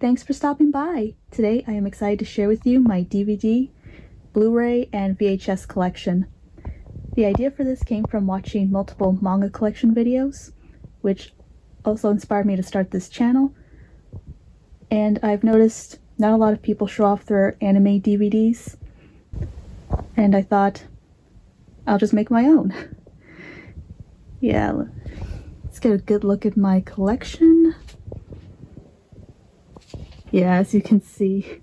Thanks for stopping by. Today I am excited to share with you my DVD, Blu-ray, and VHS collection. The idea for this came from watching multiple manga collection videos, which also inspired me to start this channel. And I've noticed not a lot of people show off their anime DVDs, and I thought I'll just make my own. Yeah, let's get a good look at my collection. Yeah, as you can see,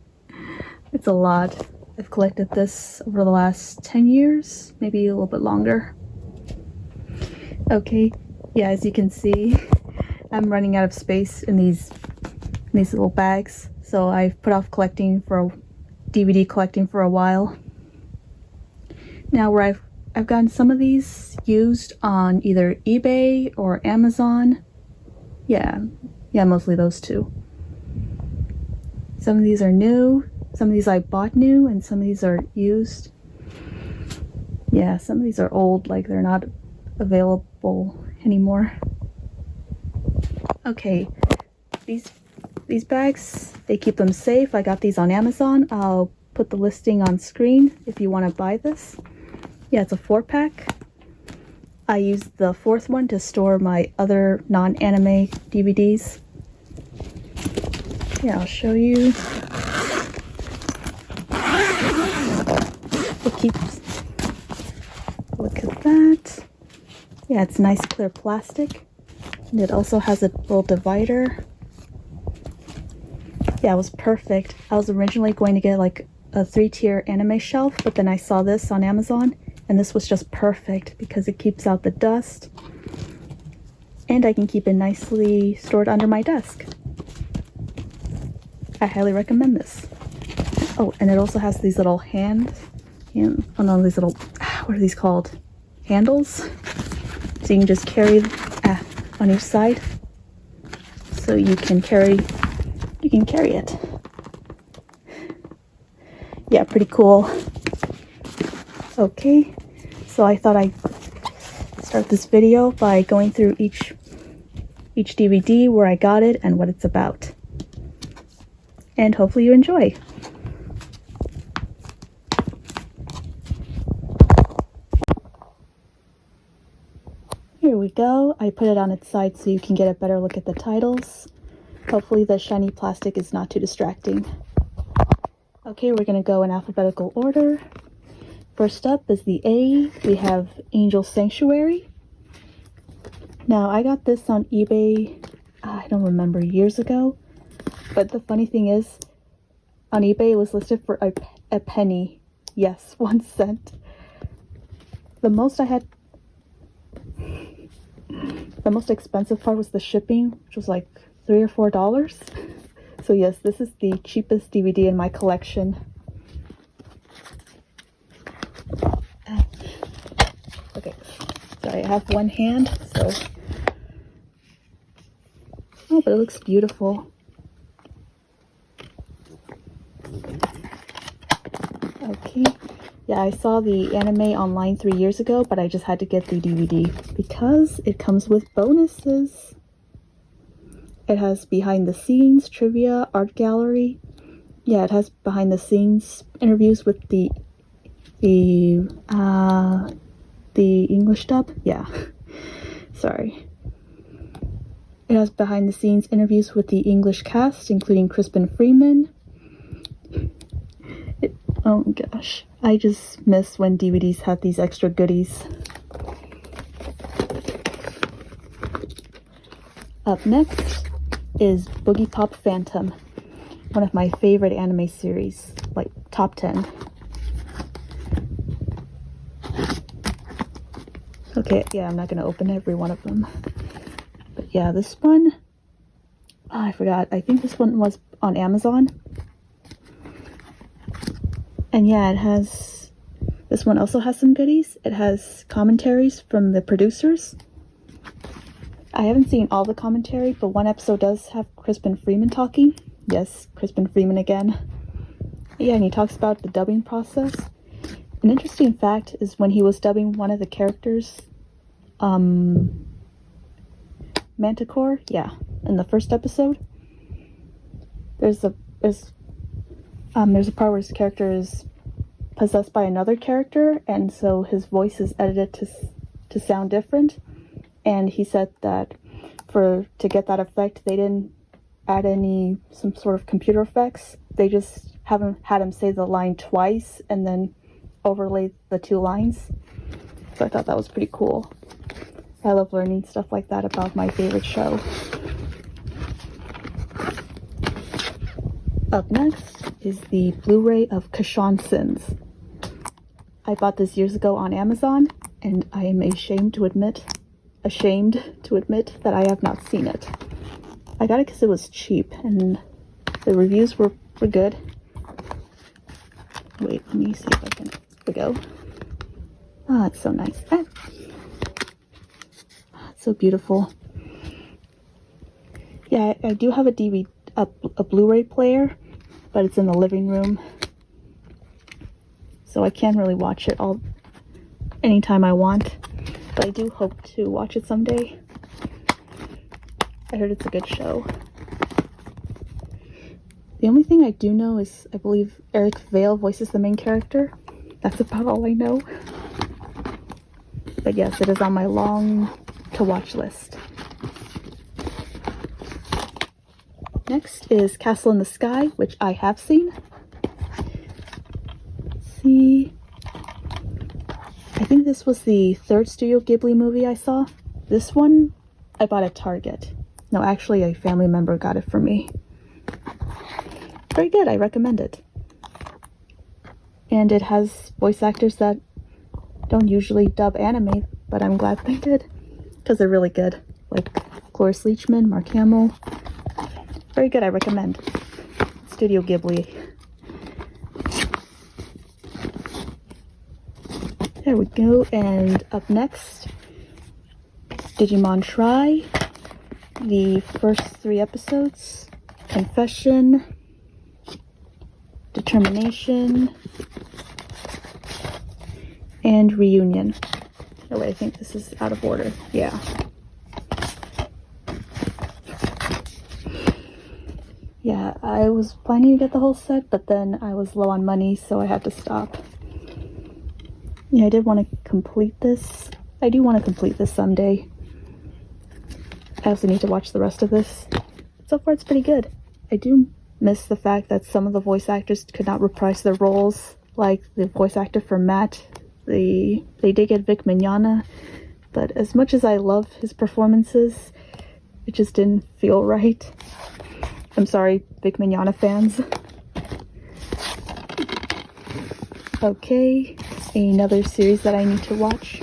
it's a lot. I've collected this over the last 10 years, maybe a little bit longer. Okay, yeah, as you can see, I'm running out of space in these little bags, so I've put off DVD collecting for a while. Now, where I've gotten some of these used on either eBay or Amazon. Yeah, mostly those two. Some of these are new, some of these I bought new, and some of these are used. Yeah, some of these are old, like they're not available anymore. Okay, these bags, they keep them safe. I got these on Amazon. I'll put the listing on screen if you want to buy this. Yeah, it's a 4-pack. I used the 4th one to store my other non-anime DVDs. Yeah, I'll show you. Look at that. Yeah, it's nice clear plastic. And it also has a little divider. Yeah, it was perfect. I was originally going to get like a 3-tier anime shelf, but then I saw this on Amazon, and this was just perfect because it keeps out the dust. And I can keep it nicely stored under my desk. I highly recommend this. Oh, and it also has these little what are these called? Handles. So you can just carry on each side. So you can carry it. Yeah, pretty cool. Okay, so I thought I'd start this video by going through each DVD, where I got it, and what it's about. And hopefully you enjoy. Here we go. I put it on its side so you can get a better look at the titles. Hopefully the shiny plastic is not too distracting. Okay, we're going to go in alphabetical order. First up is the A. We have Angel Sanctuary. Now, I got this on eBay, I don't remember, years ago. But the funny thing is, on eBay it was listed for a penny. Yes, 1 cent. The most expensive part was the shipping, which was like $3 or $4. So yes, this is the cheapest DVD in my collection. Okay, sorry, I have one hand, so... Oh, but it looks beautiful. Okay, yeah, I saw the anime online 3 years ago, but I just had to get the DVD because it comes with bonuses. It has behind the scenes, trivia, art gallery. Yeah, it has behind the scenes interviews with the English dub. Yeah, sorry. It has behind the scenes interviews with the English cast, including Crispin Freeman. Oh my gosh, I just miss when DVDs had these extra goodies. Up next is Boogie Pop Phantom, one of my favorite anime series, like top 10. Okay, yeah, I'm not going to open every one of them. But yeah, this one, oh, I forgot, I think this one was on Amazon. And yeah, this one also has some goodies. It has commentaries from the producers. I haven't seen all the commentary, but one episode does have Crispin Freeman talking. Yes, Crispin Freeman again. Yeah, and he talks about the dubbing process. An interesting fact is when he was dubbing one of the characters, Manticore, yeah, in the first episode, there's a part where his character is possessed by another character, and so his voice is edited to sound different. And he said that to get that effect, they didn't add some sort of computer effects. They just had him say the line twice and then overlay the two lines. So I thought that was pretty cool. I love learning stuff like that about my favorite show. Up next is the Blu-ray of Kashan Sins. I bought this years ago on Amazon, and I am ashamed to admit that I have not seen it. I got it because it was cheap, and the reviews were good. Wait, let me see if I can... There we go. Ah, it's so nice. It's so beautiful. Yeah, I do have a Blu-ray player, but it's in the living room, so I can't really watch it anytime I want, but I do hope to watch it someday. I heard it's a good show. The only thing I do know is I believe Eric Vale voices the main character. That's about all I know. But yes, it is on my long to watch list. Next is Castle in the Sky, which I have seen. Let's see. I think this was the third Studio Ghibli movie I saw. This one I bought at Target. No, actually a family member got it for me. Very good, I recommend it. And it has voice actors that don't usually dub anime, but I'm glad they did, because they're really good. Like Cloris Leachman, Mark Hamill. Very good, I recommend. Studio Ghibli. There we go, and up next, Digimon Try. The first 3 episodes. Confession. Determination. And Reunion. Oh wait, I think this is out of order. Yeah. Yeah, I was planning to get the whole set, but then I was low on money, so I had to stop. Yeah, I did want to complete this. I do want to complete this someday. I also need to watch the rest of this. So far, it's pretty good. I do miss the fact that some of the voice actors could not reprise their roles, like the voice actor for Matt. They did get Vic Mignogna, but as much as I love his performances, it just didn't feel right. I'm sorry, Vic Mignogna fans. Okay, another series that I need to watch.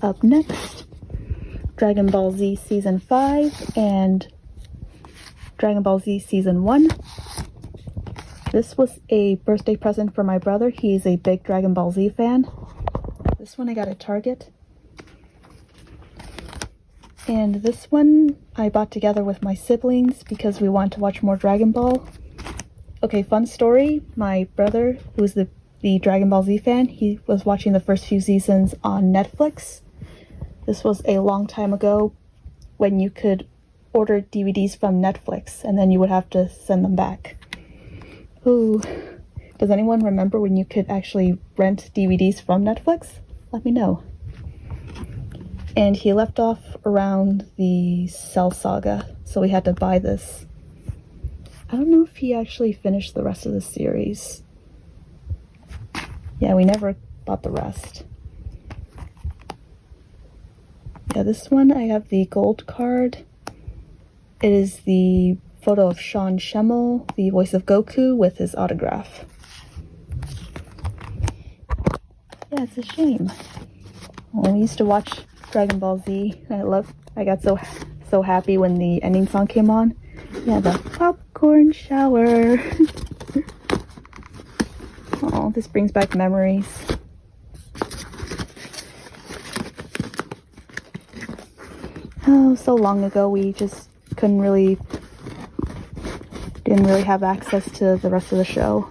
Up next, Dragon Ball Z Season 5 and Dragon Ball Z Season 1. This was a birthday present for my brother. He is a big Dragon Ball Z fan. This one I got at Target. And this one I bought together with my siblings because we wanted to watch more Dragon Ball. Okay, fun story. My brother, who's the Dragon Ball Z fan, he was watching the first few seasons on Netflix. This was a long time ago when you could order DVDs from Netflix and then you would have to send them back. Ooh, does anyone remember when you could actually rent DVDs from Netflix? Let me know. And he left off around the Cell Saga, so we had to buy this. I don't know if he actually finished the rest of the series. Yeah, we never bought the rest. Yeah, this one I have the gold card. It is the photo of Sean Schemmel, the voice of Goku, with his autograph. Yeah, it's a shame. Well, we used to watch Dragon Ball Z. I got so happy when the ending song came on. Yeah, the popcorn shower. Oh, this brings back memories. Oh, so long ago we just didn't really have access to the rest of the show.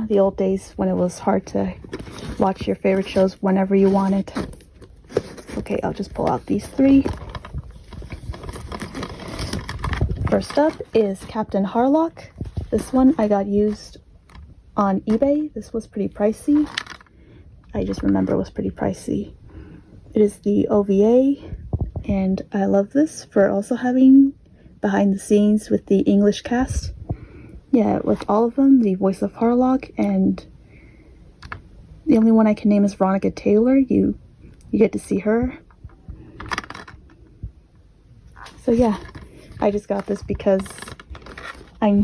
The old days when it was hard to watch your favorite shows whenever you wanted. So Okay, I'll just pull out these three. First up is Captain Harlock. This one I got used on eBay. This was pretty pricey. I just remember it was pretty pricey. It is the OVA, and I love this for also having behind the scenes with the English cast. Yeah, with all of them, the voice of Harlock, and the only one I can name is Veronica Taylor. You get to see her. So yeah, I just got this because I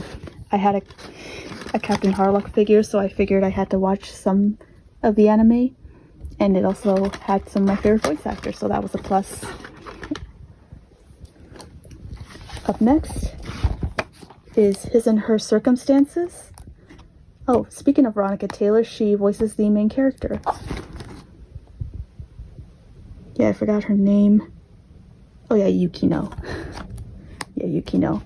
had a Captain Harlock figure, so I figured I had to watch some of the anime, and it also had some of my favorite voice actors, so that was a plus. Up next is His and Her Circumstances. Oh, speaking of Veronica Taylor, she voices the main character. Yeah, I forgot her name. Oh yeah, Yukino. Yeah, Yukino.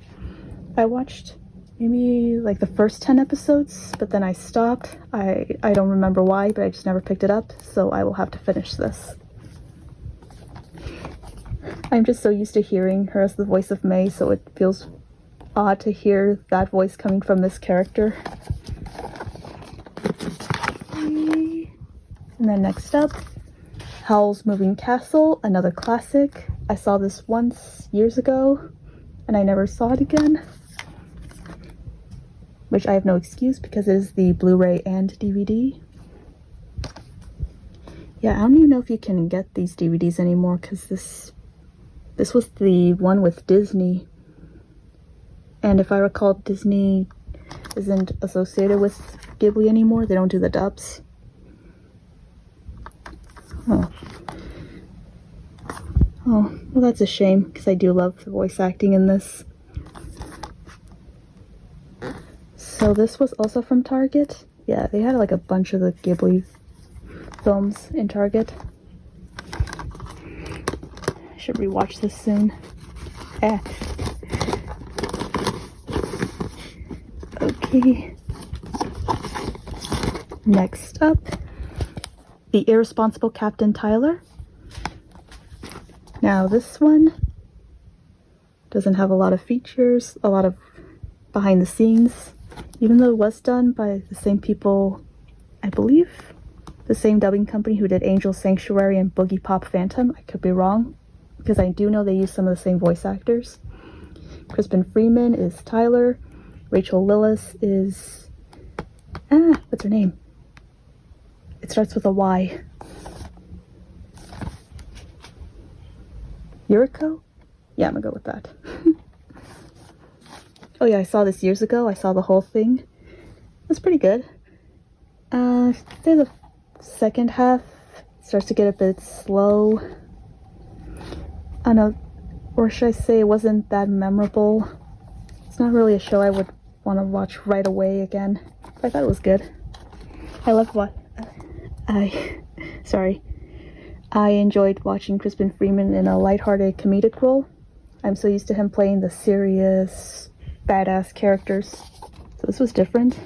I watched maybe like the first 10 episodes, but then I stopped. I don't remember why, but I just never picked it up, so I will have to finish this. I'm just so used to hearing her as the voice of May, so it feels odd to hear that voice coming from this character. And then next up, Howl's Moving Castle, another classic. I saw this once years ago, and I never saw it again. Which I have no excuse because it is the Blu-ray and DVD. Yeah, I don't even know if you can get these DVDs anymore because this was the one with Disney. And if I recall, Disney isn't associated with Ghibli anymore. They don't do the dubs. Oh, well, that's a shame because I do love the voice acting in this. So this was also from Target. Yeah, they had like a bunch of the Ghibli films in Target. I should rewatch this soon. Okay. Next up, The Irresponsible Captain Tyler. Now this one doesn't have a lot of features, a lot of behind the scenes. Even though it was done by the same people, I believe, the same dubbing company who did Angel Sanctuary and Boogie Pop Phantom. I could be wrong, because I do know they use some of the same voice actors. Crispin Freeman is Tyler. Rachel Lillis is... what's her name? It starts with a Y. Yuriko? Yeah, I'm gonna go with that. Oh yeah, I saw this years ago. I saw the whole thing. It was pretty good. I'd say the second half starts to get a bit slow. I don't know, or should I say it wasn't that memorable. It's not really a show I would want to watch right away again. But I thought it was good. I loved what I enjoyed watching Crispin Freeman in a lighthearted comedic role. I'm so used to him playing the serious, badass characters, so this was different.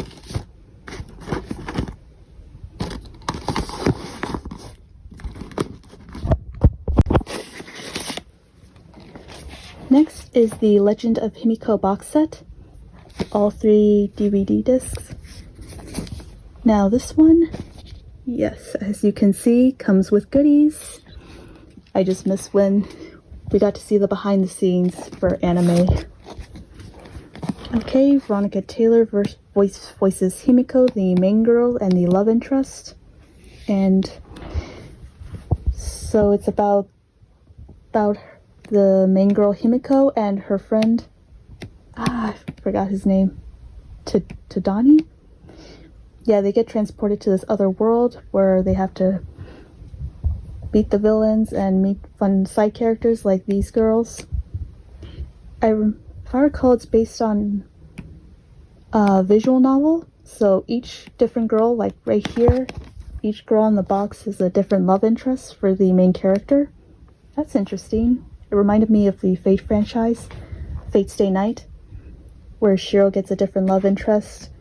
Next is the Legend of Himiko box set, all 3 DVD discs. Now this one, yes, as you can see, comes with goodies. I just miss when we got to see the behind the scenes for anime. Okay, Veronica Taylor voices Himiko, the main girl and the love interest. And so it's about the main girl Himiko and her friend, I forgot his name, Tadani? Yeah, they get transported to this other world where they have to beat the villains and meet fun side characters like these girls. If I recall, it's based on a visual novel, so each different girl, like right here, each girl in the box is a different love interest for the main character. That's interesting. It reminded me of the Fate franchise, Fate Stay Night, where Shiro gets a different love interest,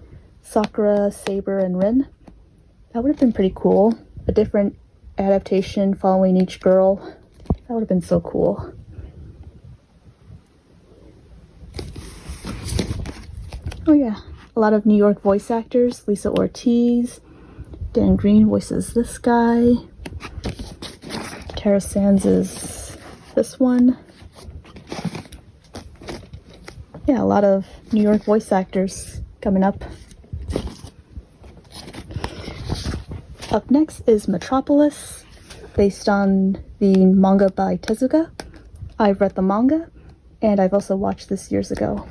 Sakura, Saber, and Rin. That would have been pretty cool. A different adaptation following each girl. That would have been so cool. Oh yeah, a lot of New York voice actors. Lisa Ortiz, Dan Green voices this guy. Kara Sands is this one. Yeah, a lot of New York voice actors coming up. Up next is Metropolis, based on the manga by Tezuka. I've read the manga, and I've also watched this years ago.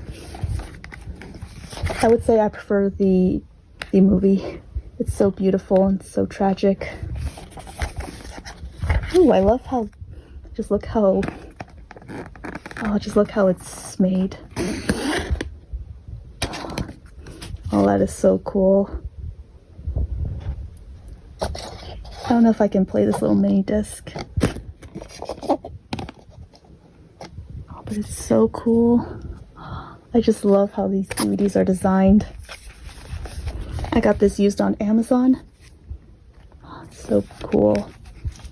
I would say I prefer the movie. It's so beautiful and so tragic. Ooh, I love how, just look how it's made. Oh, that is so cool. I don't know if I can play this little mini disc. Oh, but it's so cool. I just love how these DVDs are designed. I got this used on Amazon. Oh, it's so cool.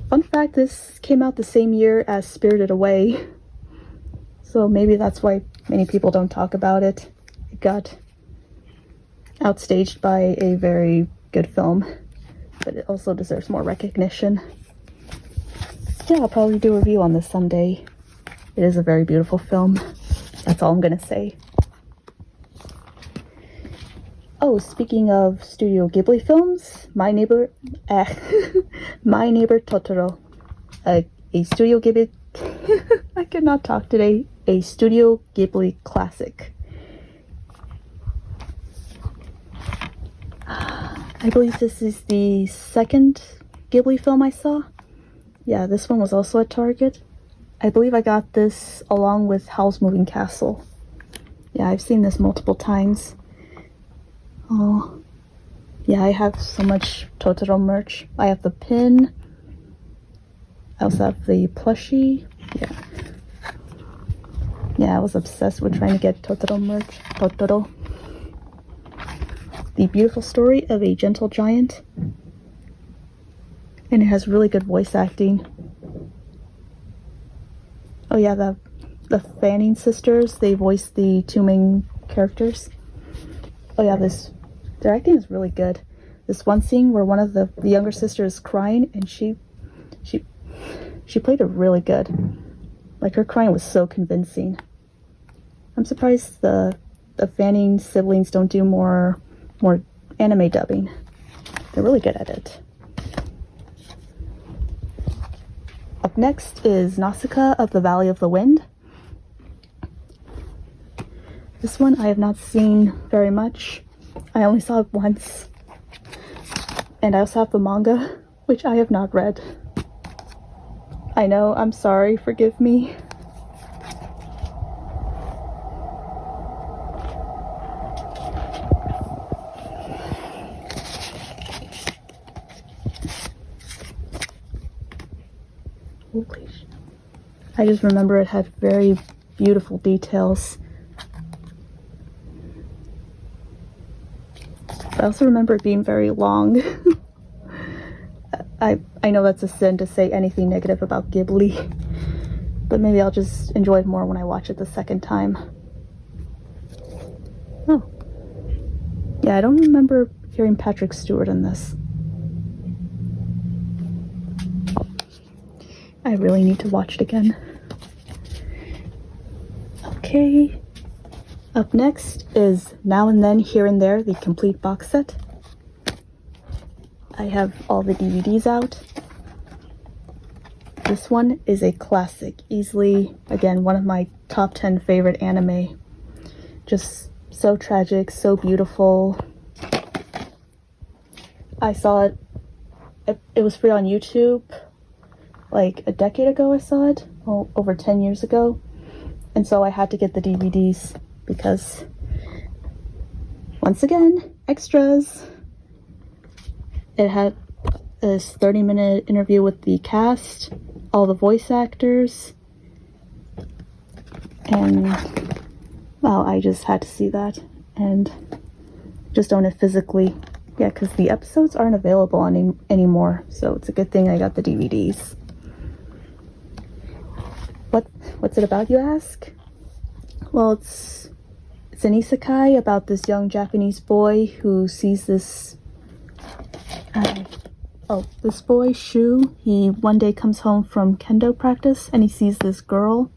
Fun fact, this came out the same year as Spirited Away. So maybe that's why many people don't talk about it. It got outstaged by a very good film, but it also deserves more recognition. Yeah, I'll probably do a review on this someday. It is a very beautiful film. That's all I'm gonna say. Oh, speaking of Studio Ghibli films, My Neighbor Totoro, a Studio Ghibli, I cannot talk today, a Studio Ghibli classic. I believe this is the second Ghibli film I saw. Yeah, this one was also at Target. I believe I got this along with Howl's Moving Castle. Yeah, I've seen this multiple times. Oh, yeah, I have so much Totoro merch. I have the pin. I also have the plushie. Yeah, I was obsessed with trying to get Totoro merch. Totoro. The Beautiful Story of a Gentle Giant. And it has really good voice acting. Oh yeah, the Fanning sisters, they voice the two main characters. Oh yeah, their acting is really good. This one scene where one of the younger sisters is crying, and she played it really good. Like, her crying was so convincing. I'm surprised the Fanning siblings don't do more anime dubbing. They're really good at it. Up next is Nausicaa of the Valley of the Wind. This one I have not seen very much. I only saw it once. And I also have the manga, which I have not read. I know, I'm sorry, forgive me. Holy shit. I just remember it had very beautiful details. I also remember it being very long. I know that's a sin to say anything negative about Ghibli, but maybe I'll just enjoy it more when I watch it the second time. Oh. Yeah, I don't remember hearing Patrick Stewart in this. I really need to watch it again. Okay. Up next is Now and Then, Here and There, the complete box set. I have all the DVDs out. This one is a classic. Easily, again, one of my top 10 favorite anime. Just so tragic, so beautiful. I saw it. It was free on YouTube. Like a decade ago I saw it, over 10 years ago, and so I had to get the DVDs because, once again, extras. It had this 30-minute interview with the cast, all the voice actors, and wow, I just had to see that and just own it physically. Yeah, because the episodes aren't available anymore, so it's a good thing I got the DVDs. What's it about, you ask? Well, it's an isekai about this young Japanese boy who sees this this boy, Shu. He one day comes home from kendo practice and he sees this girl,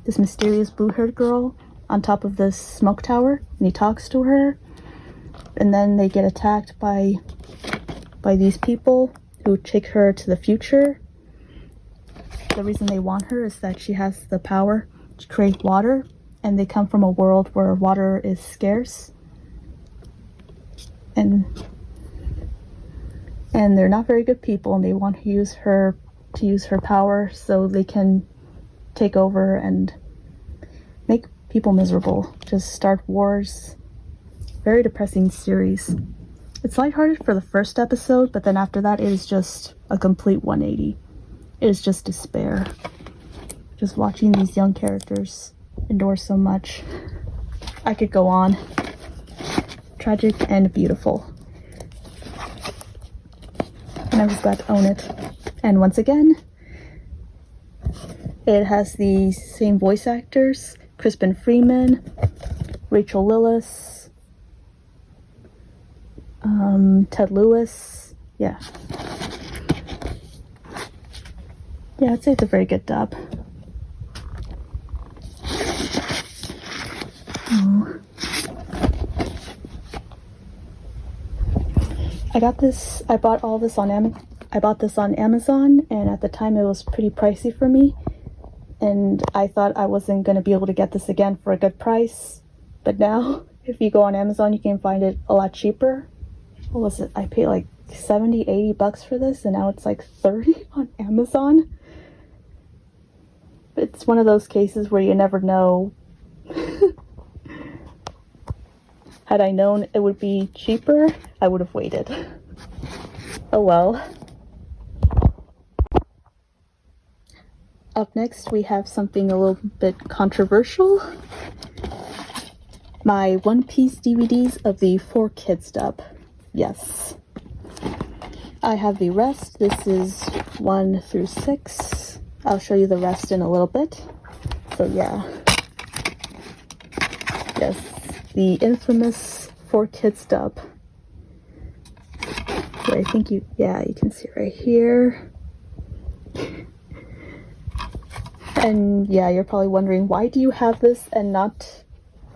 this mysterious blue-haired girl, on top of this smoke tower, and he talks to her, and then they get attacked by these people who take her to the future. The reason they want her is that she has the power to create water, and they come from a world where water is scarce, and they're not very good people, and they want to use her power so they can take over and make people miserable, just start wars. Very depressing series. It's lighthearted for the first episode, but then after that it is just a complete 180. It is just despair. Just watching these young characters endure so much. I could go on. Tragic and beautiful. And I was glad to own it. And once again, it has the same voice actors: Crispin Freeman, Rachel Lillis, Ted Lewis. Yeah, I'd say it's a very good dub. I bought this on Amazon, and at the time it was pretty pricey for me, and I thought I wasn't going to be able to get this again for a good price. But now, if you go on Amazon, you can find it a lot cheaper. What was it? I paid like $70-80 for this, and now it's like $30 on Amazon. It's one of those cases where you never know. Had I known it would be cheaper, I would have waited. Oh well. Up next, we have something a little bit controversial. My One Piece DVDs of the 4Kids dub. Yes. I have the rest. This is 1 through 6. I'll show you the rest in a little bit. So yeah. Yes. The infamous 4Kids dub. I think you can see right here. And yeah, you're probably wondering, why do you have this and not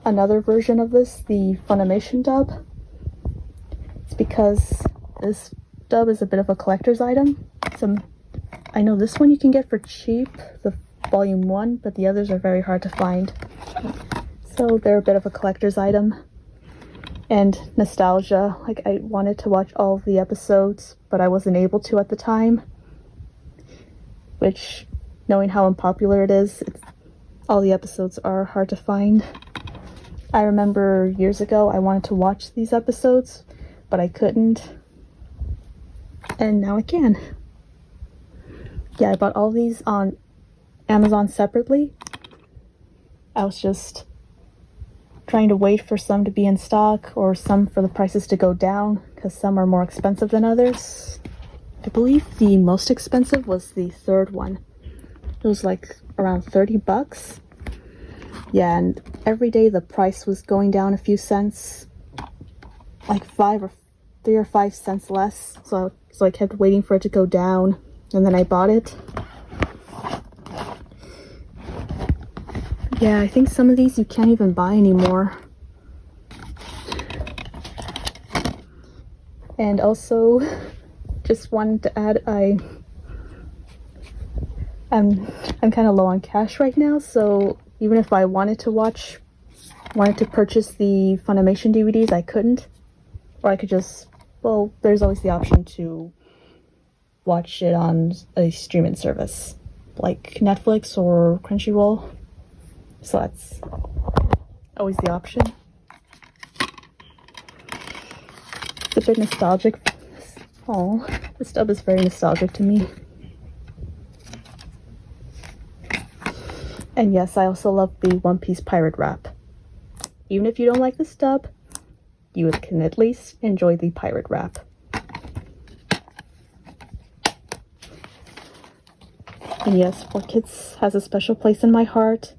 another version of this, the Funimation dub? It's because this dub is a bit of a collector's item. I know this one you can get for cheap, the volume 1, but the others are very hard to find. So they're a bit of a collector's item. And nostalgia, like I wanted to watch all of the episodes, but I wasn't able to at the time. Which, knowing how unpopular it is, all the episodes are hard to find. I remember years ago I wanted to watch these episodes, but I couldn't. And now I can. Yeah, I bought all these on Amazon separately. I was just trying to wait for some to be in stock, or some for the prices to go down, because some are more expensive than others. I believe the most expensive was the third one. It was like around $30. Yeah, and every day the price was going down a few cents, like 3 or 5 cents less. So I kept waiting for it to go down, and then I bought it. Yeah, I think some of these you can't even buy anymore. And also, just wanted to add, I'm kind of low on cash right now, so even if I wanted to purchase the Funimation DVDs, I couldn't. Or I could just, well, there's always the option to watch it on a streaming service, like Netflix or Crunchyroll. So that's always the option. It's a bit nostalgic. Oh, this dub is very nostalgic to me. And yes, I also love the One Piece pirate rap. Even if you don't like this dub, you can at least enjoy the pirate rap. And yes, 4Kids has a special place in my heart.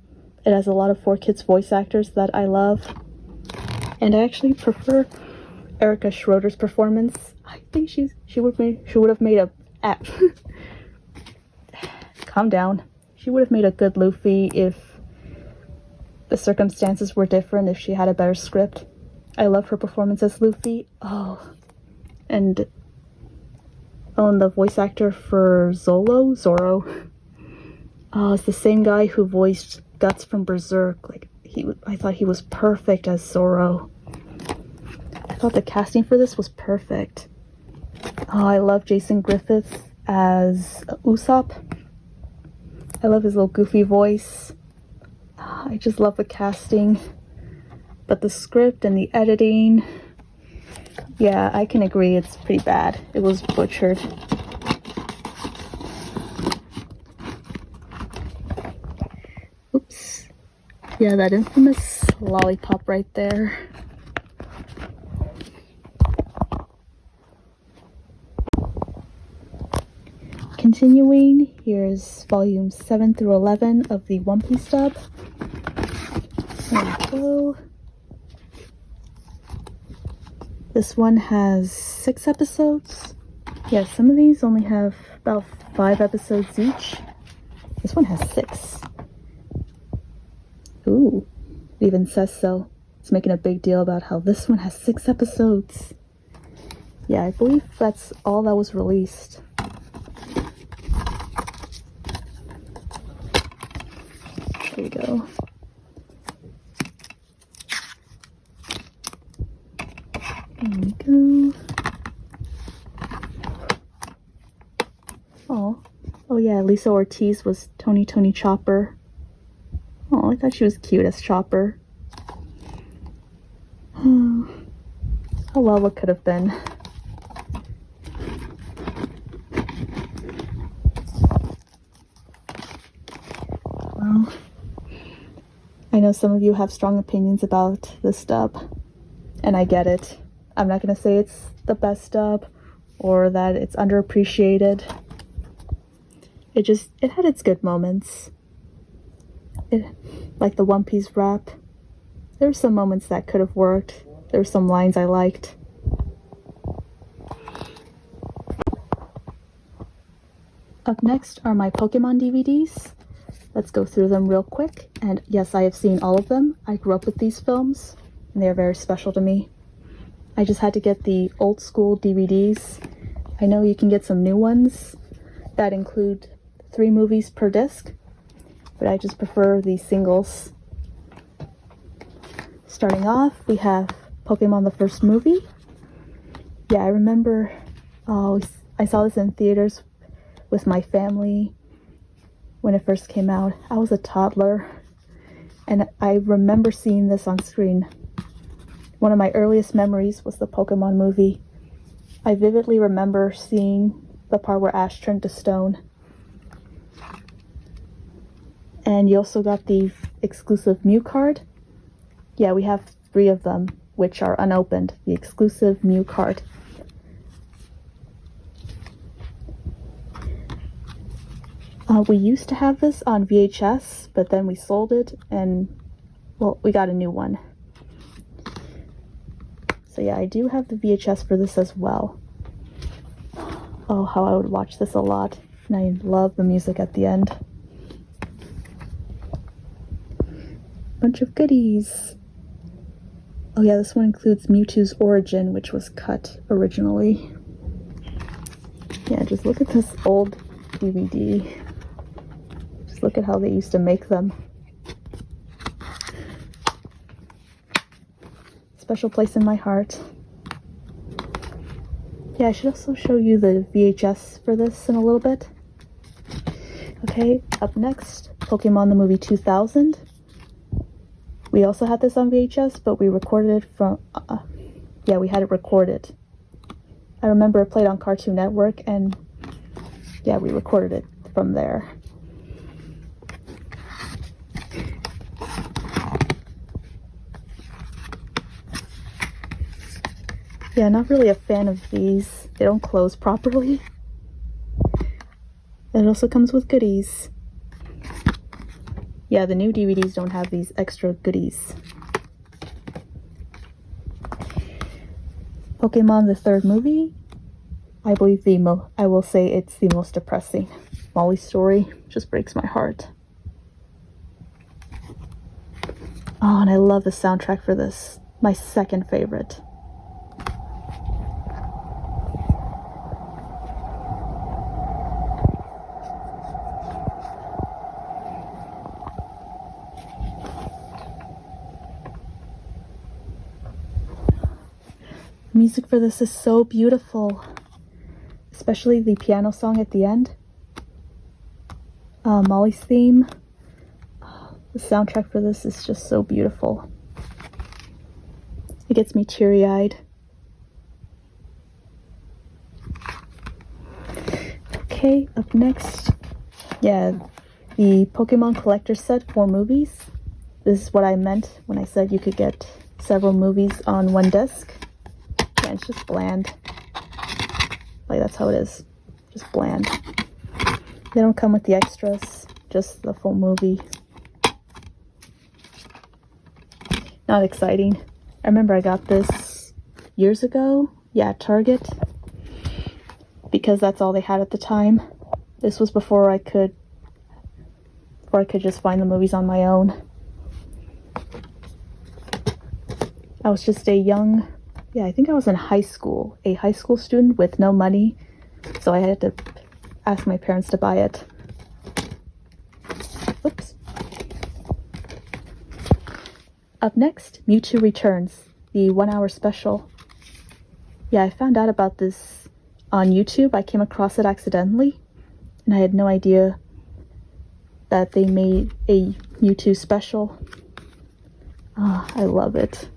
It has a lot of 4Kids voice actors that I love. And I actually prefer Erica Schroeder's performance. I think she would have made a calm down. She would have made a good Luffy if the circumstances were different, if she had a better script. I love her performance as Luffy. And the voice actor for Zoro. It's the same guy who voiced Guts from Berserk. Like, I thought he was perfect as Zoro. I thought the casting for this was perfect. I love Jason Griffiths as Usopp. I love his little goofy voice. I just love the casting. But the script and the editing, yeah, I can agree it's pretty bad. It was butchered. Oops. Yeah, that infamous lollipop right there. Continuing, here's volumes 7 through 11 of the One Piece dub. There we go. This one has 6 episodes. Yeah, some of these only have about 5 episodes each. This one has 6. Ooh, it even says so. It's making a big deal about how this one has 6 episodes. Yeah, I believe that's all that was released. There we go. There we go. Oh yeah, Lisa Ortiz was Tony Chopper. Oh, I thought she was cute as Chopper. Oh well, what could have been. Well, I know some of you have strong opinions about this dub, and I get it. I'm not gonna say it's the best dub or that it's underappreciated. It had its good moments. Like the One Piece rap. There were some moments that could have worked. There were some lines I liked. Up next are my Pokemon DVDs. Let's go through them real quick. And yes, I have seen all of them. I grew up with these films, and they are very special to me. I just had to get the old school DVDs. I know you can get some new ones that include 3 movies per disc, but I just prefer these singles. Starting off, we have Pokemon the first movie. Yeah, I remember I saw this in theaters with my family when it first came out. I was a toddler, and I remember seeing this on screen. One of my earliest memories was the Pokemon movie. I vividly remember seeing the part where Ash turned to stone. And you also got the exclusive Mew card. Yeah, we have 3 of them, which are unopened. The exclusive Mew card. We used to have this on VHS, but then we sold it, and, well, we got a new one. So yeah, I do have the VHS for this as well. Oh, how I would watch this a lot. And I love the music at the end. Bunch of goodies. Oh yeah, this one includes Mewtwo's origin, which was cut originally. Yeah, just look at this old DVD. Just look at how they used to make them. Special place in my heart. Yeah, I should also show you the VHS for this in a little bit. Okay, up next, Pokemon the movie 2000. We also had this on VHS, but we recorded it from, yeah, we had it recorded. I remember it played on Cartoon Network, and yeah, we recorded it from there. Yeah, not really a fan of these. They don't close properly. It also comes with goodies. Yeah, the new DVDs don't have these extra goodies. Pokemon the third movie. I believe I will say it's the most depressing. Molly's story just breaks my heart. Oh, and I love the soundtrack for this. My second favorite. Music for this is so beautiful, especially the piano song at the end. Molly's theme. The soundtrack for this is just so beautiful. It gets me teary-eyed. Okay, up next, yeah, the Pokemon collector set for movies. This is what I meant when I said you could get several movies on one disc. Yeah, it's just bland. Like, that's how it is. Just bland. They don't come with the extras, just the full movie. Not exciting. I remember I got this years ago. Yeah, at Target. Because that's all they had at the time. This was before I could just find the movies on my own. I was just a young, I think I was in high school, a high school student with no money, so I had to ask my parents to buy it. Oops. Up next, Mewtwo Returns, the 1-hour special. Yeah, I found out about this on YouTube. I came across it accidentally, and I had no idea that they made a Mewtwo special. Ah, I love it.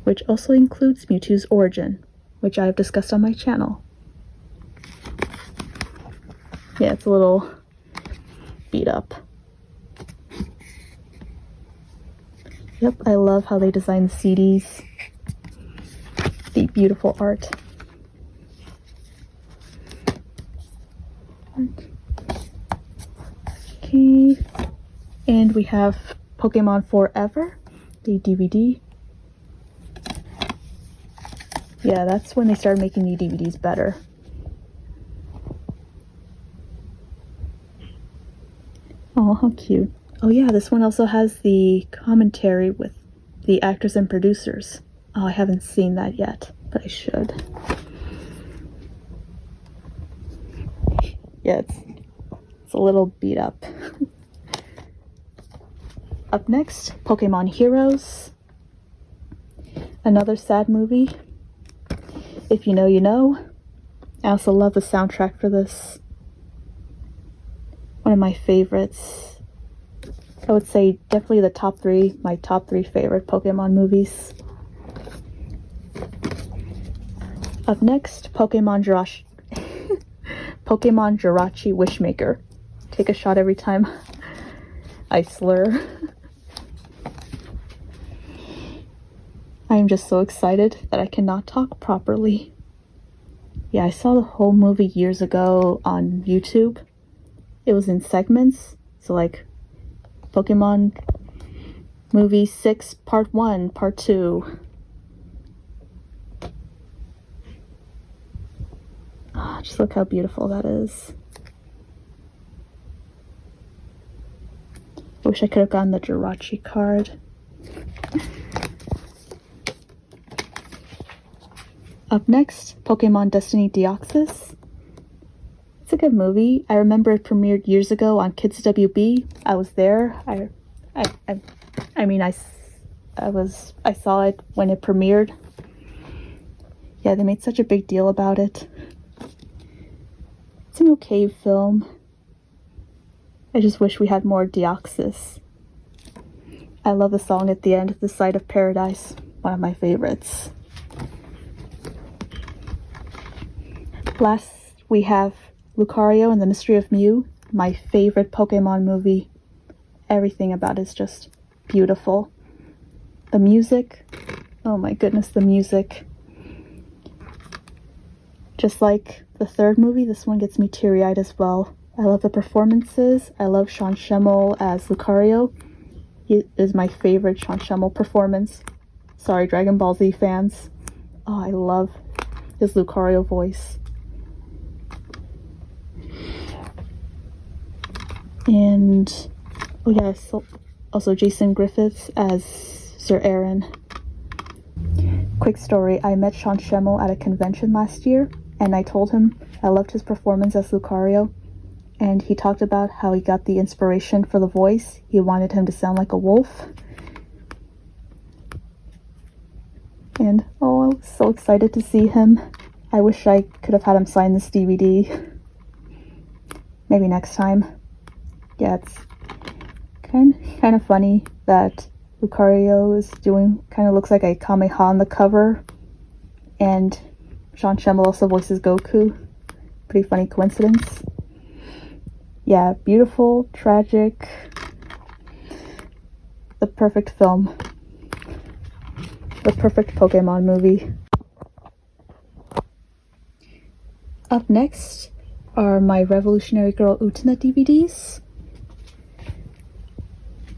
Which also includes Mewtwo's origin, which I have discussed on my channel. Yeah, it's a little beat up. Yep, I love how they design the CDs. The beautiful art. Okay, and we have Pokemon Forever, the DVD. Yeah, that's when they started making the DVDs better. Oh, how cute. Oh yeah, this one also has the commentary with the actors and producers. Oh, I haven't seen that yet, but I should. Yeah, it's a little beat up. Up next, Pokemon Heroes. Another sad movie. If you know, you know. I also love the soundtrack for this. One of my favorites. I would say definitely the top three, my top three favorite Pokemon movies. Up next, Pokemon Jirachi Wishmaker. Take a shot every time I slur. I am just so excited that I cannot talk properly. Yeah, I saw the whole movie years ago on YouTube. It was in segments, so like Pokemon Movie 6 Part 1, Part 2. Oh, just look how beautiful that is. I wish I could have gotten the Jirachi card. Up next, Pokemon Destiny Deoxys. It's a good movie. I remember it premiered years ago on Kids WB. I was there. I saw it when it premiered. Yeah, they made such a big deal about it. It's an okay film. I just wish we had more Deoxys. I love the song at the end, The Sight of Paradise. One of my favorites. Last, we have Lucario and the Mystery of Mew, my favorite Pokemon movie. Everything about it is just beautiful. The music, oh my goodness, the music. Just like the third movie, this one gets me teary-eyed as well. I love the performances. I love Sean Schemmel as Lucario. He is my favorite Sean Schemmel performance. Sorry, Dragon Ball Z fans. Oh, I love his Lucario voice. And, oh yes, also Jason Griffiths as Sir Aaron. Quick story, I met Sean Schemmel at a convention last year, and I told him I loved his performance as Lucario, and he talked about how he got the inspiration for the voice. He wanted him to sound like a wolf. And, oh, I was so excited to see him. I wish I could have had him sign this DVD. Maybe next time. Yeah, it's kind of funny that Lucario is kind of looks like a Kamehameha on the cover, and Sean Schemmel also voices Goku. Pretty funny coincidence. Yeah, beautiful, tragic, the perfect film, the perfect Pokemon movie. Up next are my Revolutionary Girl Utena DVDs.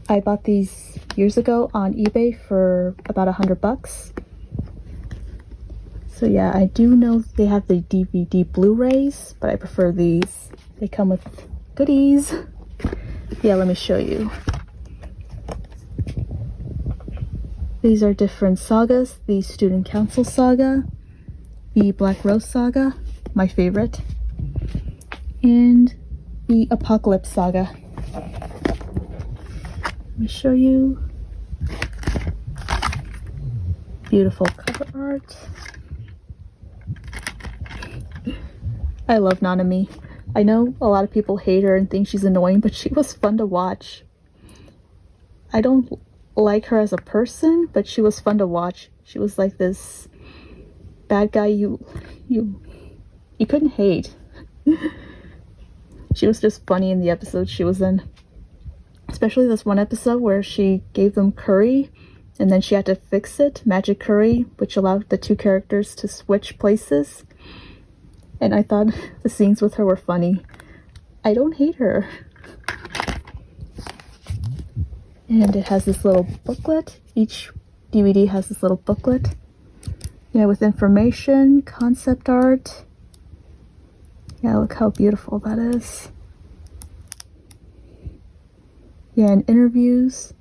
I bought these years ago on eBay for about $100. So yeah, I do know they have the DVD Blu-rays, but I prefer these. They come with goodies. Yeah, let me show you. These are different sagas. The Student Council saga, the Black Rose saga, my favorite, and the Apocalypse saga. Let me show you. Beautiful cover art. I love Nanami. I know a lot of people hate her and think she's annoying, but she was fun to watch. I don't like her as a person, but she was fun to watch. She was like this bad guy you couldn't hate. She was just funny in the episodes she was in. Especially this one episode where she gave them curry and then she had to fix it, magic curry, which allowed the two characters to switch places. And I thought the scenes with her were funny. I don't hate her. And it has this little booklet. Each DVD has this little booklet. Yeah, with information, concept art. Yeah, look how beautiful that is. Yeah, and interviews.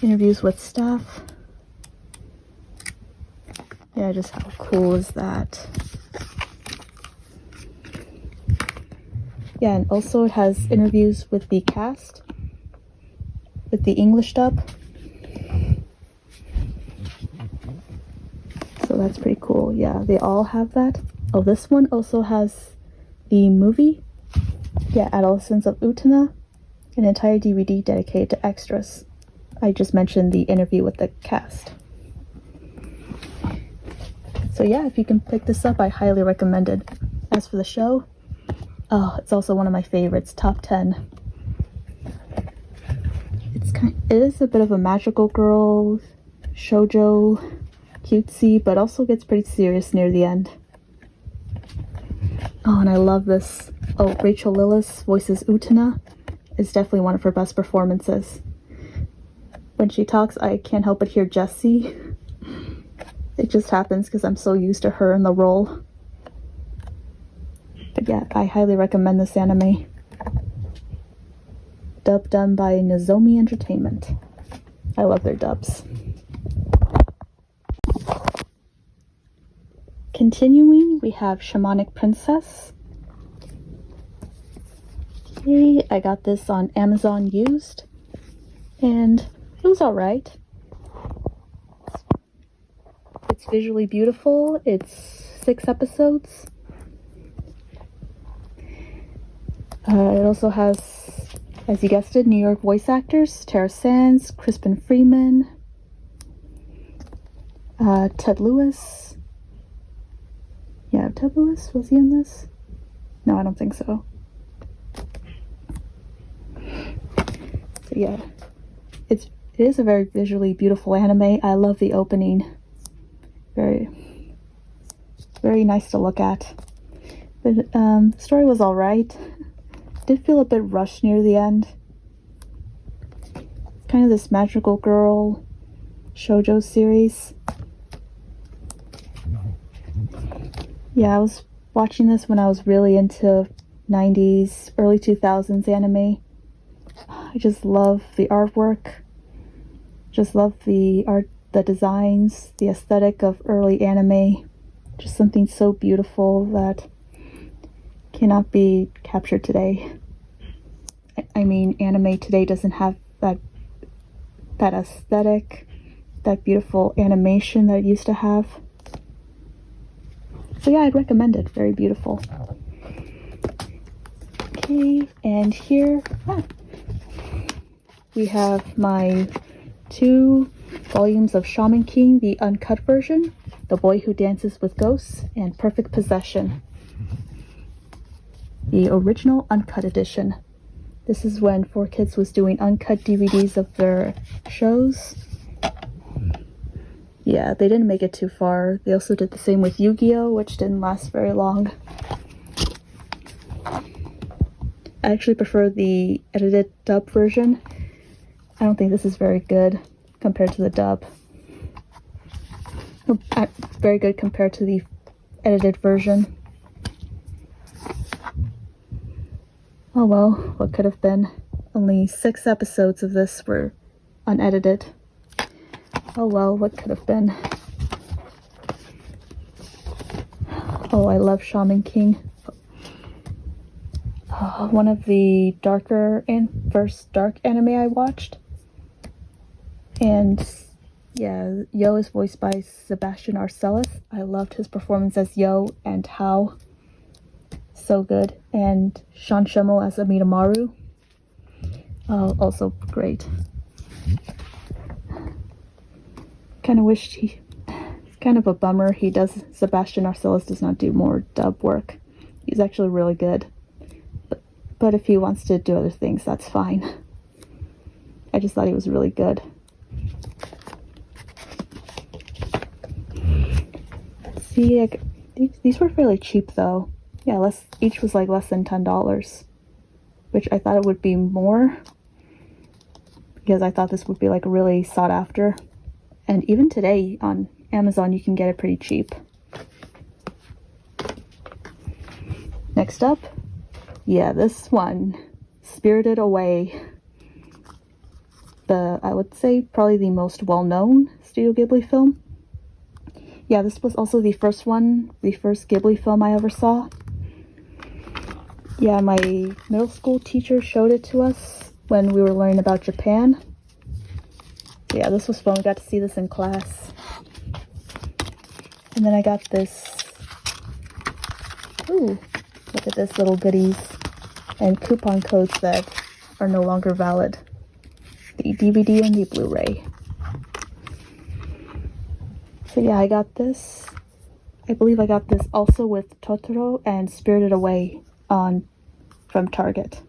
Interviews with staff. Yeah, just how cool is that? Yeah, and also it has interviews with the cast, with the English dub. So that's pretty cool. Yeah, they all have that. Oh, this one also has the movie. Yeah, Adolescence of Utena, an entire DVD dedicated to extras. I just mentioned the interview with the cast. So yeah, if you can pick this up, I highly recommend it. As for the show, oh, it's also one of my favorites, top 10. It is a bit of a magical girl, shoujo, cutesy, but also gets pretty serious near the end. Oh, and I love this. Oh, Rachel Lillis voices Utena. It's definitely one of her best performances. When she talks, I can't help but hear Jessie. It just happens because I'm so used to her in the role. But yeah, I highly recommend this anime. Dub done by Nozomi Entertainment. I love their dubs. Continuing, we have Shamanic Princess. Okay, I got this on Amazon used, and it was alright. It's visually beautiful. It's 6 episodes. It also has, as you guessed it, New York voice actors, Tara Sands, Crispin Freeman, Ted Lewis. Yeah, Ted Lewis, was he in this? No, I don't think so. So yeah, it is a very visually beautiful anime. I love the opening. Very very nice to look at. But the story was alright. Did feel a bit rushed near the end. Kind of this magical girl shoujo series. Yeah, I was watching this when I was really into 90s, early 2000s anime. I just love the artwork. Just love the art, the designs, the aesthetic of early anime. Just something so beautiful that cannot be captured today. I mean, anime today doesn't have that aesthetic, that beautiful animation that it used to have. So yeah, I'd recommend it. Very beautiful. Okay, and here we have my 2 volumes of Shaman King, the uncut version, The Boy Who Dances with Ghosts, and Perfect Possession, the original uncut edition. This is when 4Kids was doing uncut DVDs of their shows. Yeah, they didn't make it too far. They also did the same with Yu-Gi-Oh!, which didn't last very long. I actually prefer the edited dub version. I don't think this is very good compared to the dub. Very good compared to the edited version. Oh well, what could have been? Only 6 episodes of this were unedited. Oh well, what could have been? Oh, I love Shaman King. One of the darker and first dark anime I watched. And yeah, Yo is voiced by Sebastian Arcellus. I loved his performance as Yo and Hao. So good. And Sean Schemmel as Amidamaru. Also great. Kind of wished it's kind of a bummer Sebastian Arcellus does not do more dub work. He's actually really good. But if he wants to do other things, that's fine. I just thought he was really good. See, these were fairly cheap though. Yeah, each was like less than $10, which I thought it would be more, because I thought this would be like really sought after. And even today on Amazon, you can get it pretty cheap. Next up, yeah, this one, Spirited Away. I would say probably the most well-known Studio Ghibli film. Yeah, this was also the first Ghibli film I ever saw. Yeah, my middle school teacher showed it to us when we were learning about Japan. Yeah, this was fun. We got to see this in class. And then I got this. Ooh, look at this, little goodies and coupon codes that are no longer valid. The DVD and the Blu-ray. So yeah, I got this. I believe I got this also with Totoro and Spirited Away from Target.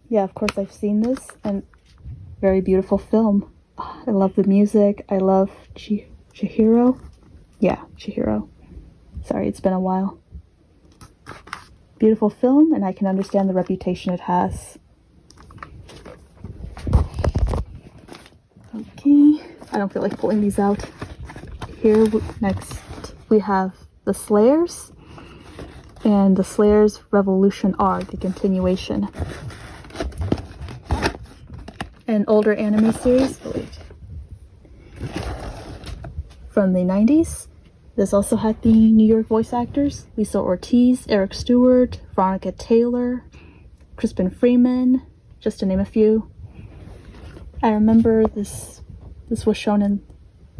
Yeah, of course I've seen this, and very beautiful film. I love the music. I love Chihiro. Yeah, Chihiro. Sorry, it's been a while. Beautiful film, and I can understand the reputation it has. Okay, I don't feel like pulling these out. Here, next, we have The Slayers and The Slayers Revolution R, the continuation. An older anime series from the 90s. This also had the New York voice actors, Lisa Ortiz, Eric Stewart, Veronica Taylor, Crispin Freeman, just to name a few. I remember this was shown in,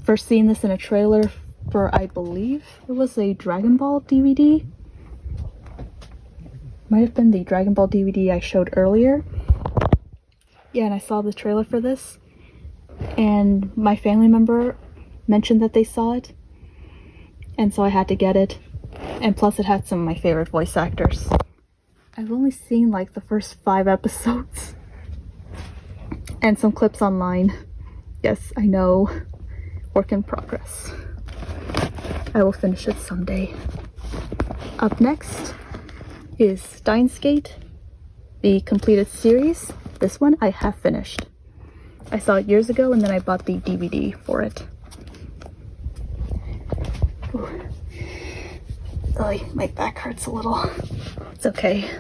first seeing this in a trailer for, I believe it was a Dragon Ball DVD. Might have been the Dragon Ball DVD I showed earlier. Yeah, and I saw the trailer for this, and my family member mentioned that they saw it, and so I had to get it. And plus it had some of my favorite voice actors. I've only seen like the first 5 episodes and some clips online. Yes, I know, work in progress. I will finish it someday. Up next is Steins Gate, the completed series. This one I have finished. I saw it years ago and then I bought the DVD for it. Ooh. Oh, my back hurts a little. It's okay.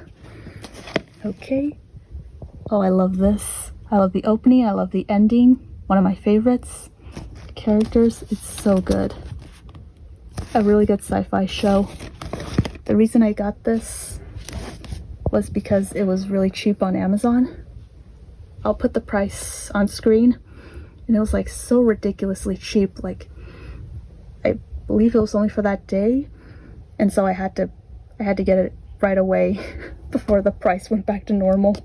Okay. Oh, I love this. I love the opening. I love the ending. One of my favorites. The characters, it's so good. A really good sci-fi show. The reason I got this was because it was really cheap on Amazon. I'll put the price on screen, and it was like so ridiculously cheap. Like, I believe it was only for that day, and so I had to get it right away before the price went back to normal.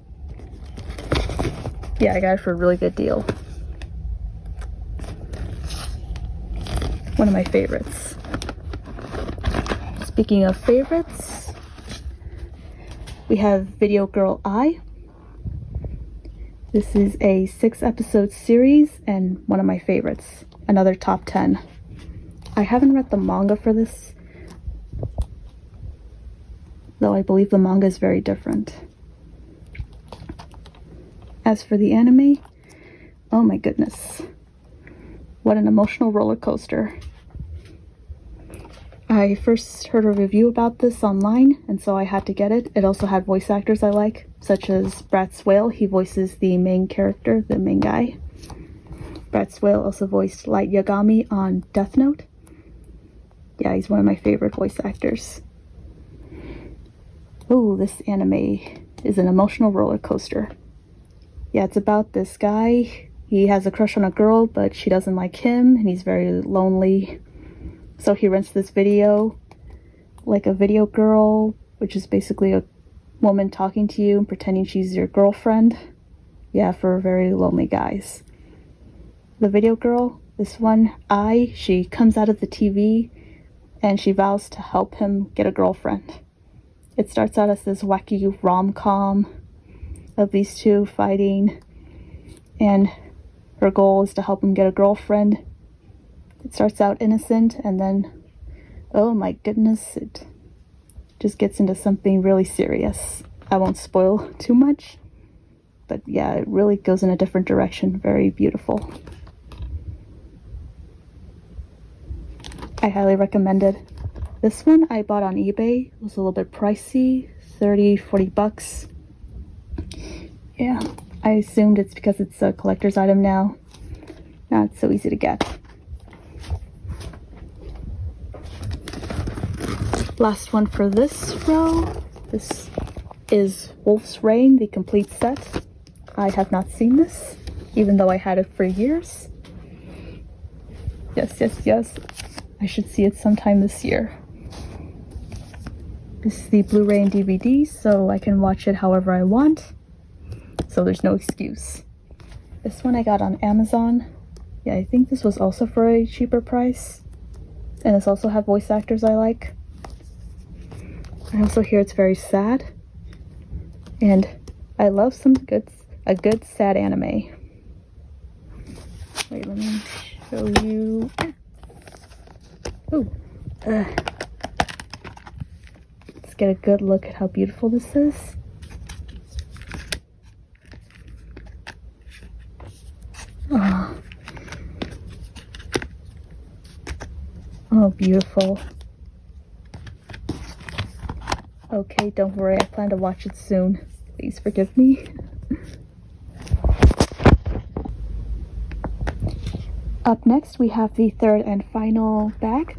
Yeah, I got it for a really good deal. One of my favorites. Speaking of favorites, we have Video Girl I. This is a 6-episode series and one of my favorites. Another top 10. I haven't read the manga for this, though I believe the manga is very different. As for the anime, oh my goodness. What an emotional roller coaster. I first heard a review about this online, and so I had to get it. It also had voice actors I like, such as Brad Swale. He voices the main character, the main guy. Brad Swale also voiced Light Yagami on Death Note. Yeah, he's one of my favorite voice actors. Ooh, this anime is an emotional roller coaster. Yeah, it's about this guy. He has a crush on a girl, but she doesn't like him, and he's very lonely. So he rents this video, like a video girl, which is basically a woman talking to you and pretending she's your girlfriend. Yeah, for very lonely guys. The video girl, this one, she comes out of the TV and she vows to help him get a girlfriend. It starts out as this wacky rom-com of these two fighting, and her goal is to help him get a girlfriend. It starts out innocent, and then, oh my goodness, it just gets into something really serious. I won't spoil too much, but yeah, it really goes in a different direction. Very beautiful. I highly recommend it. This one I bought on eBay. It was a little bit pricey, 30-40 bucks. Yeah, I assumed it's because it's a collector's item now. Not so easy to get. Last one for this row. This is Wolf's Rain, the complete set. I have not seen this, even though I had it for years. Yes. I should see it sometime this year. This is the Blu-ray and DVD, so I can watch it however I want. So there's no excuse. This one I got on Amazon. Yeah, I think this was also for a cheaper price. And this also had voice actors I like. I also hear it's very sad. And I love a good sad anime. Wait, let me show you. Ooh. Let's get a good look at how beautiful this is. Oh, beautiful. Okay, don't worry, I plan to watch it soon. Please forgive me. Up next, we have the third and final bag.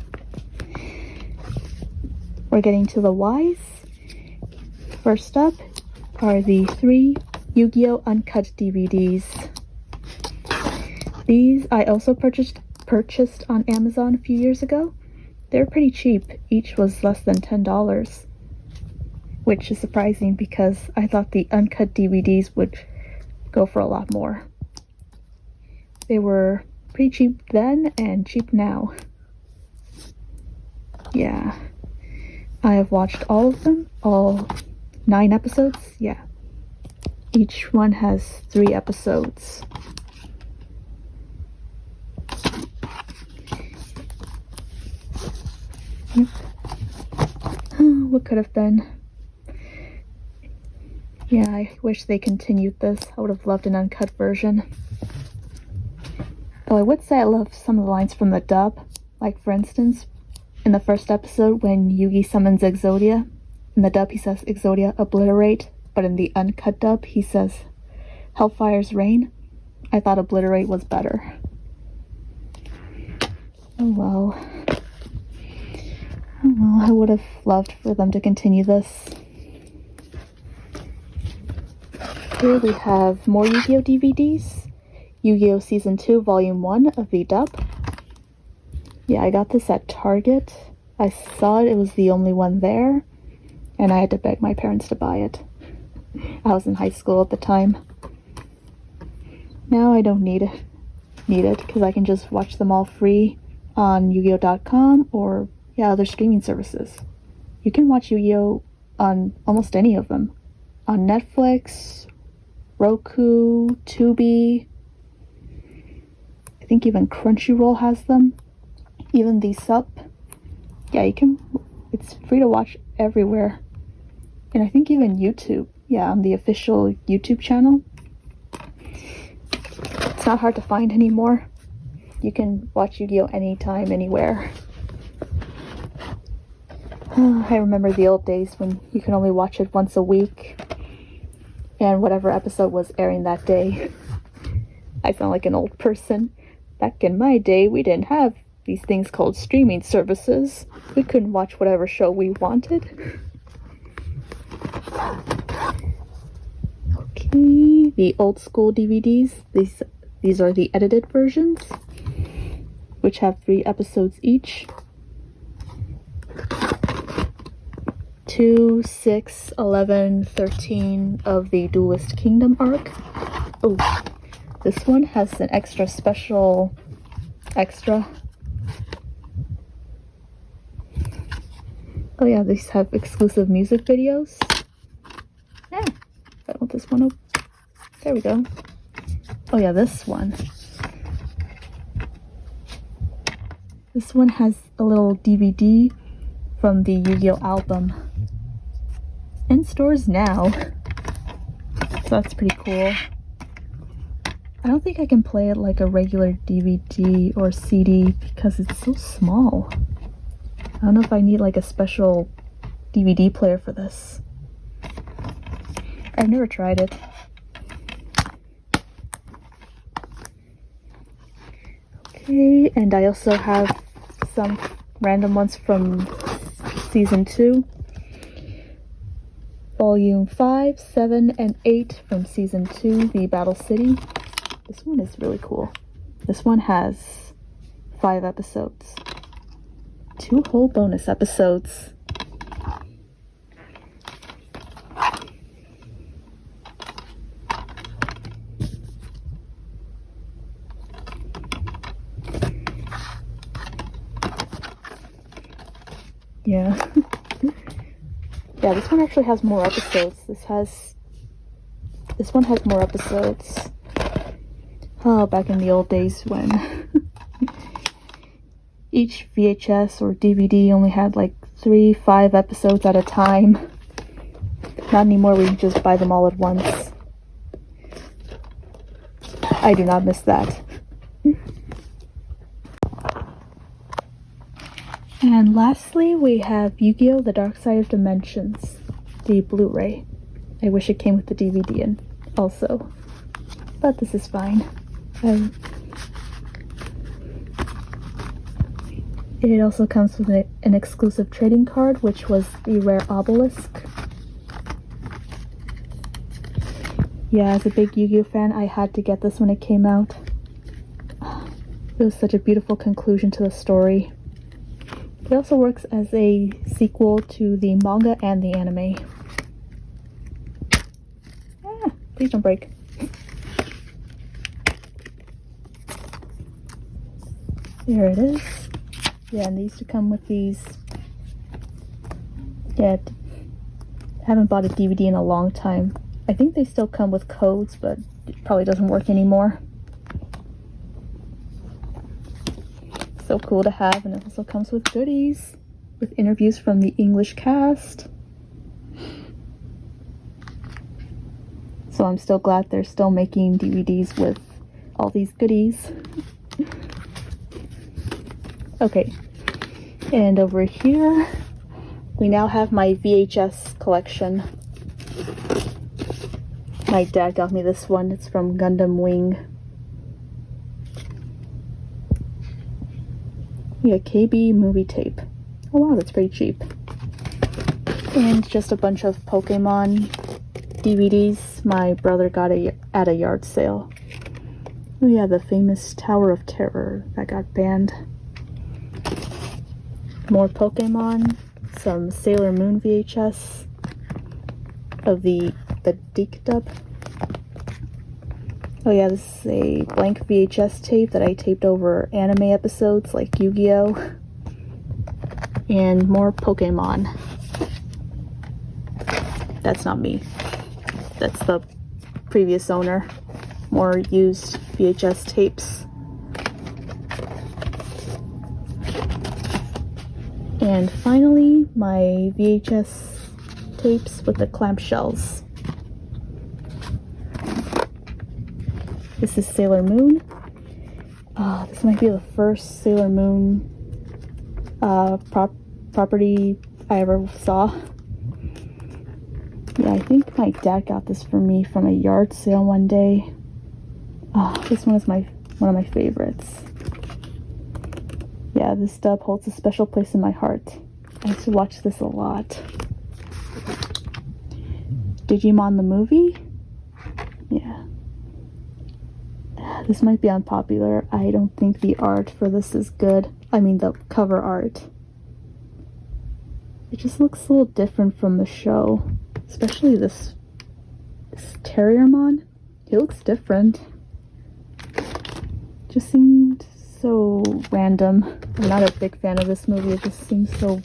We're getting to the Ys. First up are the 3 Yu-Gi-Oh! Uncut DVDs. These I also purchased on Amazon a few years ago. They're pretty cheap. Each was less than $10, which is surprising because I thought the uncut DVDs would go for a lot more. They were pretty cheap then and cheap now. Yeah. I have watched all of them, all 9 episodes. Yeah. Each one has 3 episodes. Yep. What could have been? Yeah, I wish they continued this. I would have loved an uncut version. Though I would say I love some of the lines from the dub. Like, for instance, in the first episode when Yugi summons Exodia, in the dub he says, "Exodia, obliterate," but in the uncut dub he says, "Hellfire's reign." I thought obliterate was better. Oh well. Oh well, I would have loved for them to continue this. Here we have more Yu-Gi-Oh! DVDs. Yu-Gi-Oh! Season 2, Volume 1 of the dub. Yeah, I got this at Target. I saw it was the only one there, and I had to beg my parents to buy it. I was in high school at the time. Now I don't need it because I can just watch them all free on Yu-Gi-Oh.com or other streaming services. You can watch Yu-Gi-Oh! On almost any of them. On Netflix, Roku, Tubi. I think even Crunchyroll has them. Even the sub. Yeah, it's free to watch everywhere. And I think even YouTube. Yeah, on the official YouTube channel. It's not hard to find anymore. You can watch Yu-Gi-Oh! Anytime, anywhere. I remember the old days when you could only watch it once a week. And whatever episode was airing that day. I sound like an old person. Back in my day, we didn't have these things called streaming services. We couldn't watch whatever show we wanted. Okay, the old school DVDs. These are the edited versions, which have 3 episodes each. 2, 6, 11, 13 of the Duelist Kingdom arc. Oh, this one has an extra. Oh yeah, these have exclusive music videos. Yeah, I want this one open. There we go. Oh yeah, this one. This one has a little DVD from the Yu-Gi-Oh! Album. In stores now. So that's pretty cool. I don't think I can play it like a regular DVD or CD because it's so small. I don't know if I need like a special DVD player for this. I've never tried it. Okay, and I also have some random ones from Season 2. Volume 5, 7, and 8 from Season 2, the Battle City. This one is really cool. This one has 5 episodes. 2 whole bonus episodes. Yeah. Yeah, this one actually has more episodes. This one has more episodes. Oh, back in the old days when each VHS or DVD only had like 3-5 episodes at a time. Not anymore, we can just buy them all at once. I do not miss that. And lastly, we have Yu-Gi-Oh! The Dark Side of Dimensions, the Blu-ray. I wish it came with the DVD in also, but this is fine. It also comes with an exclusive trading card, which was the rare obelisk. Yeah, as a big Yu-Gi-Oh! Fan, I had to get this when it came out. It was such a beautiful conclusion to the story. It also works as a sequel to the manga and the anime. Ah, please don't break. There it is. Yeah, and they used to come with these. Yeah, I haven't bought a DVD in a long time. I think they still come with codes, but it probably doesn't work anymore. So cool to have, and it also comes with goodies. with interviews from the English cast. So I'm still glad they're still making DVDs with all these goodies. Okay, and over here we now have my VHS collection. My dad got me this one. It's from Gundam Wing. Yeah, KB movie tape. Oh wow, that's pretty cheap. And just a bunch of Pokemon DVDs my brother got at a yard sale. Oh yeah, the famous Tower of Terror that got banned. More Pokemon, some Sailor Moon VHS of the Deke dub. Oh yeah, this is a blank VHS tape that I taped over anime episodes like Yu-Gi-Oh! And more Pokemon. That's not me. That's the previous owner. More used VHS tapes. And finally, my VHS tapes with the clamshells. This is Sailor Moon. This might be the first Sailor Moon property I ever saw. Yeah, I think my dad got this for me from a yard sale one day. This one is one of my favorites. Yeah, this dub holds a special place in my heart. I used to watch this a lot. Digimon the movie? Yeah. This might be unpopular. I don't think the art for this is good. I mean the cover art. It just looks a little different from the show. Especially this Terriermon. He looks different. Just seemed so random. I'm not a big fan of this movie. It just seems so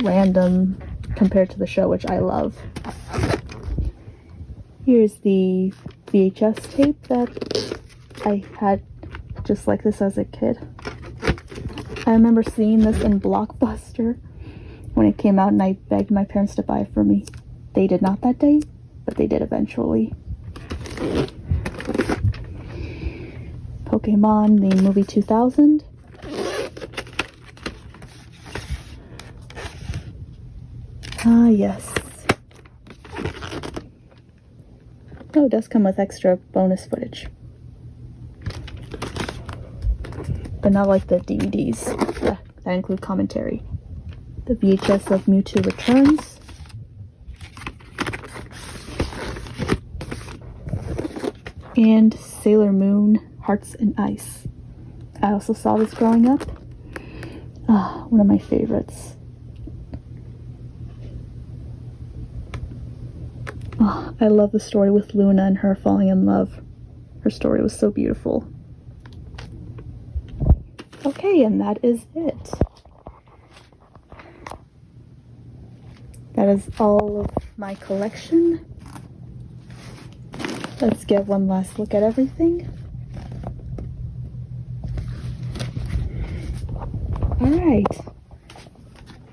random compared to the show, which I love. Here's the VHS tape that I had just like this as a kid. I remember seeing this in Blockbuster when it came out, and I begged my parents to buy it for me. They did not that day, but they did eventually. Pokemon, the movie 2000. Ah, yes. Oh, it does come with extra bonus footage. But not like the DVDs that include commentary. The VHS of Mewtwo Returns. And Sailor Moon Hearts and Ice. I also saw this growing up. One of my favorites. I love the story with Luna and her falling in love. Her story was so beautiful. Okay, and that is it. That is all of my collection. Let's get one last look at everything. Alright.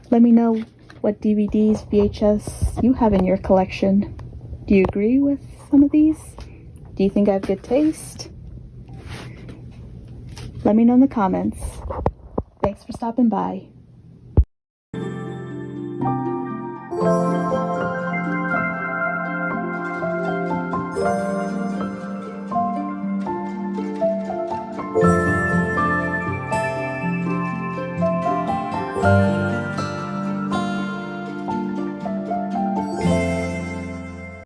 Let me know what DVDs, VHS you have in your collection. Do you agree with some of these? Do you think I have good taste? Let me know in the comments. Thanks for stopping by. Bye.